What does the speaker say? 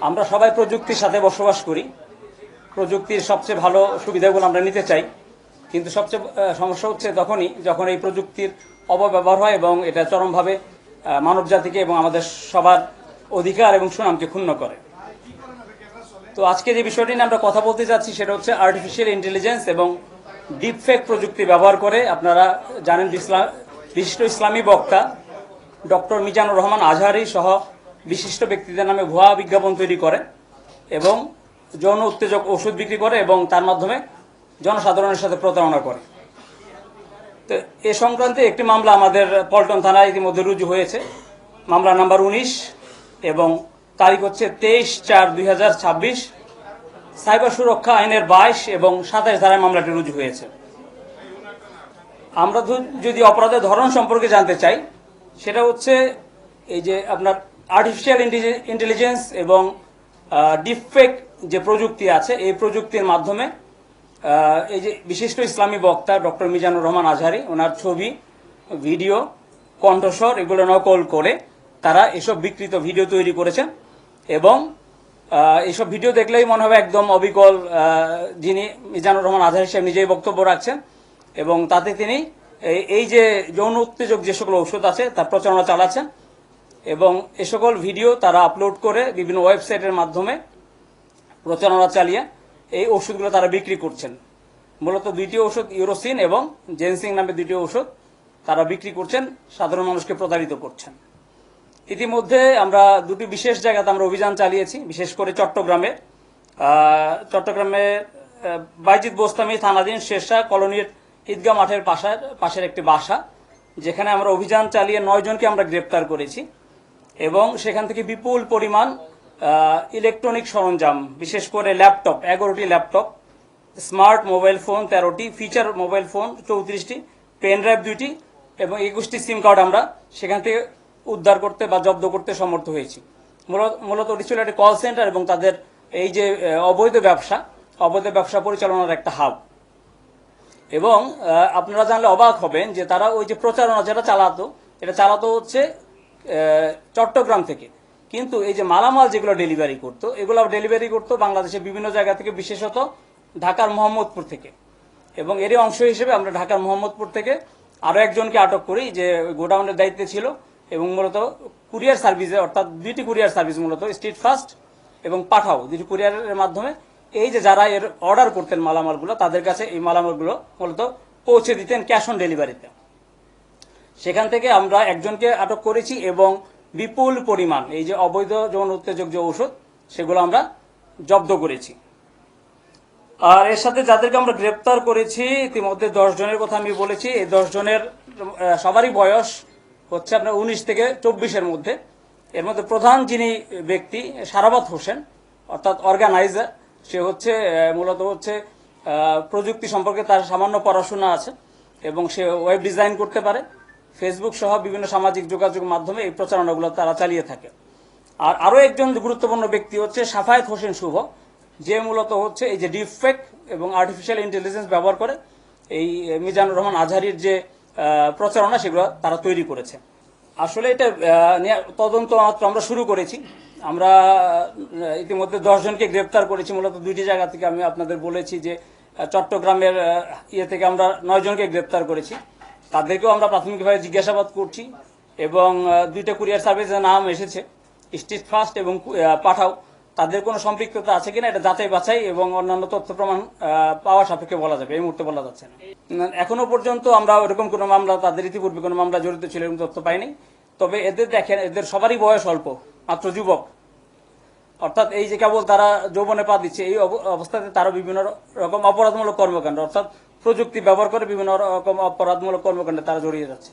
আমরা সবাই প্রযুক্তির সাথে বসবাস করি, প্রযুক্তির সবচেয়ে ভালো সুবিধাগুলো আমরা নিতে চাই, কিন্তু সবচেয়ে সমস্যা হচ্ছে তখনই যখন এই প্রযুক্তির অপব্যবহার হয় এবং এটা চরমভাবে মানব জাতিকে এবং আমাদের সবার অধিকার এবং সুনামকে ক্ষুণ্ণ করে। তো আজকে যে বিষয়টি নিয়ে আমরা কথা বলতে যাচ্ছি সেটা হচ্ছে আর্টিফিশিয়াল ইন্টেলিজেন্স এবং ডিপফেক প্রযুক্তি ব্যবহার করে আপনারা জানেন বিশিষ্ট ইসলামী বক্তা ডক্টর মিজানুর রহমান আজহারি সহ বিশিষ্ট ব্যক্তিদের নামে ভুয়া বিজ্ঞাপন তৈরি করে এবং যৌন উত্তেজক ওষুধ বিক্রি করে এবং তার মাধ্যমে জনসাধারণের সাথে প্রতারণা করে। তো এ সংক্রান্তে একটি মামলা আমাদের পল্টন থানায় ইতিমধ্যে রুজু হয়েছে, মামলা নাম্বার 19 এবং তারিখ হচ্ছে 23/4/2026। সাইবার সুরক্ষা আইনের 22 এবং 27 ধারায় মামলাটি রুজু হয়েছে। আমরা যদি অপরাধের ধরন সম্পর্কে জানতে চাই, সেটা হচ্ছে এই যে আপনার আর্টিফিশিয়াল ইন্টেলিজেন্স এবং ডিপফেক যে প্রযুক্তি আছে, এই প্রযুক্তির মাধ্যমে এই যে বিশিষ্ট ইসলামী বক্তা ডক্টর মিজানুর রহমান আজহারি ওনার ছবি, ভিডিও, কণ্ঠস্বর এগুলো নকল করে তারা এসব বিকৃত ভিডিও তৈরি করেছেন এবং এইসব ভিডিও দেখলেই মনে হবে একদম অবিকল যিনি মিজানুর রহমান আজহারি সাহেব নিজেই বক্তব্য রাখছেন এবং তাতে তিনি এই যে যৌন উত্তেজক যে সকল ঔষধ আছে তার প্রচারণা চালাচ্ছেন এবং এ সকল ভিডিও তারা আপলোড করে বিভিন্ন ওয়েবসাইটের মাধ্যমে প্রচারণা চালিয়ে এই ওষুধগুলো তারা বিক্রি করছেন। মূলত দুইটি ওষুধ, ইউরোসিন এবং জেনসিং নামে দুইটি ওষুধ তারা বিক্রি করছেন, সাধারণ মানুষকে প্রতারিত করছেন। ইতিমধ্যে আমরা দুটি বিশেষ জায়গাতে আমরা অভিযান চালিয়েছি, বিশেষ করে চট্টগ্রামে বাইজিদ বোস্তামি থানাধীন শেরশাহ কলোনির ঈদগাহ মাঠের পাশের একটি বাসা, যেখানে আমরা অভিযান চালিয়ে 9 জনকে আমরা গ্রেপ্তার করেছি এবং সেখান থেকে বিপুল পরিমাণ ইলেকট্রনিক সরঞ্জাম, বিশেষ করে ল্যাপটপ 11টি ল্যাপটপ, স্মার্ট মোবাইল ফোন 13টি, ফিচার মোবাইল ফোন 34টি, পেন ড্রাইভ 2টি এবং 21টি সিম কার্ড আমরা সেখান থেকে উদ্ধার করতে বা জব্দ করতে সমর্থ হয়েছি। মূলত ওটি ছিল একটি কল সেন্টার এবং তাদের এই যে অবৈধ ব্যবসা পরিচালনার একটা হাব। এবং আপনারা জানলে অবাক হবেন যে তারা ওই যে প্রচারণা যেটা চালাতো হচ্ছে চট্টগ্রাম থেকে, কিন্তু এই যে মালামাল যেগুলো ডেলিভারি করতো বাংলাদেশের বিভিন্ন জায়গা থেকে, বিশেষত ঢাকার মোহাম্মদপুর থেকে। এবং এরই অংশ হিসেবে আমরা ঢাকার মোহাম্মদপুর থেকে আরো একজনকে আটক করি যে গোডাউনের দায়িত্বে ছিল এবং মূলত কুরিয়ার সার্ভিসে, অর্থাৎ দুইটি কুরিয়ার সার্ভিস, মূলত স্ট্রিট ফাস্ট এবং পাঠাও, দুটি কুরিয়ারের মাধ্যমে এই যে যারা এর অর্ডার করতেন মালামালগুলো তাদের কাছে এই মালামালগুলো মূলত পৌঁছে দিতেন ক্যাশ অন ডেলিভারিতে। সেখান থেকে আমরা একজনকে আটক করেছি এবং বিপুল পরিমাণ এই যে অবৈধ যৌন উত্তেজক যে ঔষধ সেগুলো আমরা জব্দ করেছি। আর এর সাথে যাদেরকে আমরা গ্রেপ্তার করেছি ইতিমধ্যে 10 জনের কথা আমি বলেছি। এই 10 জনের সবারই বয়স হচ্ছে আপনার 19 থেকে 24-এর মধ্যে। এর মধ্যে প্রধান যিনি ব্যক্তি সারাবাত হোসেন, অর্থাৎ অর্গানাইজার, সে হচ্ছে মূলত হচ্ছে প্রযুক্তি সম্পর্কে তার সামান্য পড়াশোনা আছে এবং সে ওয়েব ডিজাইন করতে পারে। ফেসবুক সহ বিভিন্ন সামাজিক যোগাযোগ মাধ্যমে এই প্রচারণাগুলো তারা চালিয়ে থাকে। আর আরো একজন গুরুত্বপূর্ণ ব্যক্তি হচ্ছে সাফায়েত হোসেন শুভ, যে মূলত হচ্ছে এই যে ডিপফেক এবং আর্টিফিশিয়াল ইন্টেলিজেন্স ব্যবহার করে এই মিজানুর রহমান আজহারির যে প্রচারণা সেগুলো তারা তৈরি করেছে। আসলে এটা তদন্ত মাত্র আমরা শুরু করেছি। আমরা ইতিমধ্যে 10 জনকে গ্রেপ্তার করেছি মূলত দুইটি জায়গা থেকে। আমি আপনাদের বলেছি যে চট্টগ্রামের থেকে আমরা 9 জনকে গ্রেপ্তার করেছি, তাদেরকেও আমরা প্রাথমিকভাবে জিজ্ঞাসাবাদ করছি এবং দুইটা কুরিয়ার সার্ভিসের নাম এসেছে, স্ট্রিট ফাস্ট এবং পাঠাও, তাদের কোনো সম্পৃক্ততা আছে কিনা এটা যাচাই বাছাই এবং অন্যান্য তথ্য প্রমাণ পাওয়া সাপেক্ষে বলা যাবে, এই মুহূর্তে বলা যাচ্ছে না। এখনো পর্যন্ত আমরা ওরকম কোনো মামলা, তাদের ইতিপূর্বে কোনো মামলা জড়িত ছিল এরকম তথ্য পাইনি। তবে এদের দেখেন, এদের সবারই বয়স অল্প, মাত্র যুবক, অর্থাৎ এই যে কেবল তারা যৌবনে পা দিচ্ছে, এই অবস্থাতে তারা বিভিন্ন রকম অপরাধমূলক কর্মকাণ্ড, অর্থাৎ প্রযুক্তি ব্যবহার করে বিভিন্ন রকম অপরাধমূলক কর্মকাণ্ডে তারা জড়িয়ে যাচ্ছে।